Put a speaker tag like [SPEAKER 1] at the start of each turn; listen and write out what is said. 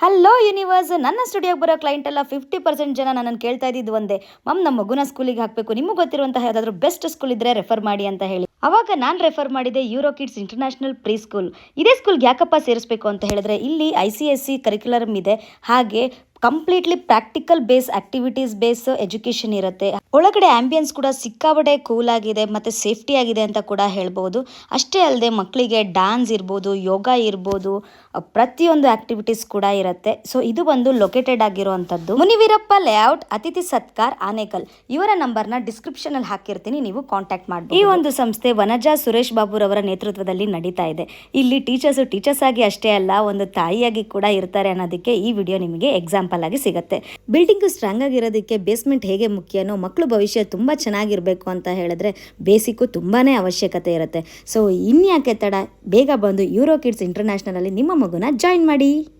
[SPEAKER 1] Hello universe, ನನ್ನ ಸ್ಟುಡಿಯೋಗೆ ಬರೋ client ಎಲ್ಲ 50% ಜನ ನನ್ನನ್ನು ಕೇಳ್ತಾ ಇದ್ದಿದ್ದು ಒಂದೇ, ನಮ್ಮ ಮಗುನ ಸ್ಕೂಲಿಗೆ ಹಾಕಬೇಕು, ನಿಮಗೆ ಗೊತ್ತಿರುವಂತಹ ಯಾವುದಾದ್ರೂ ಬೆಸ್ಟ್ ಸ್ಕೂಲ್ ಇದ್ದರೆ ರೆಫರ್ ಮಾಡಿ ಅಂತ ಹೇಳಿ. ಅವಾಗ ನಾನು ರೆಫರ್ ಮಾಡಿದೆ Euro Kids international pre school. ಇದೇ ಸ್ಕೂಲ್ಗೆ ಯಾಕಪ್ಪ ಸೇರಿಸಬೇಕು ಅಂತ ಹೇಳಿದ್ರೆ, ಇಲ್ಲಿ ICSE ಕರಿಕ್ಯುಲಮ್ ಇದೆ, ಹಾಗೆ completely practical base activities base education ಇರುತ್ತೆ. ಒಳಗಡೆ ಆಂಬಿಯನ್ಸ್ ಕೂಡ ಸಿಕ್ಕಾಬಡೆ ಕೂಲ್ ಆಗಿದೆ ಮತ್ತೆ ಸೇಫ್ಟಿ ಆಗಿದೆ ಅಂತ ಕೂಡ ಹೇಳ್ಬೋದು. ಅಷ್ಟೇ ಅಲ್ಲದೆ ಮಕ್ಕಳಿಗೆ ಡ್ಯಾನ್ಸ್ ಇರ್ಬೋದು, ಯೋಗ ಇರ್ಬೋದು, ಪ್ರತಿಯೊಂದು ಆಕ್ಟಿವಿಟೀಸ್ ಕೂಡ ಇರುತ್ತೆ. ಸೊ ಇದು ಬಂದು ಲೊಕೇಟೆಡ್ ಆಗಿರುವಂಥದ್ದು ಮುನಿವೀರಪ್ಪ ಲೇಔಟ್, ಅತಿಥಿ ಸತ್ಕಾರ್, ಆನೇಕಲ್. ಇವರ ನಂಬರ್ನ ಡಿಸ್ಕ್ರಿಪ್ಷನ್ ಅಲ್ಲಿ ಹಾಕಿರ್ತೀನಿ, ನೀವು ಕಾಂಟ್ಯಾಕ್ಟ್ ಮಾಡಿ. ಈ ಒಂದು ಸಂಸ್ಥೆ ವನಜಾ ಸುರೇಶ್ ಬಾಬುರವರ ನೇತೃತ್ವದಲ್ಲಿ ನಡೀತಾ ಇದೆ. ಇಲ್ಲಿ ಟೀಚರ್ಸ್ ಆಗಿ ಅಷ್ಟೇ ಅಲ್ಲ, ಒಂದು ತಾಯಿಯಾಗಿ ಕೂಡ ಇರ್ತಾರೆ ಅನ್ನೋದಕ್ಕೆ ಈ ವಿಡಿಯೋ ನಿಮಗೆ ಎಕ್ಸಾಂಪಲ್ ಆಗಿ ಸಿಗುತ್ತೆ. ಬಿಲ್ಡಿಂಗ್ ಸ್ಟ್ರಾಂಗ್ ಆಗಿರೋದಕ್ಕೆ ಬೇಸ್ಮೆಂಟ್ ಹೇಗೆ ಮುಖ್ಯನೋ, ಮಕ್ಕಳು ಭವಿಷ್ಯ ತುಂಬಾ ಚೆನ್ನಾಗಿರ್ಬೇಕು ಅಂತ ಹೇಳಿದ್ರೆ ಬೇಸಿಕ್ಕು ತುಂಬಾನೇ ಅವಶ್ಯಕತೆ ಇರುತ್ತೆ. ಸೊ ಇನ್ಯಾಕೆ ತಡ, ಬೇಗ ಬಂದು ಯೂರೋ ಕಿಡ್ಸ್ ಇಂಟರ್ನ್ಯಾಷನಲ್ ಅಲ್ಲಿ ನಿಮ್ಮ ಮಗುನ ಜಾಯಿನ್ ಮಾಡಿ.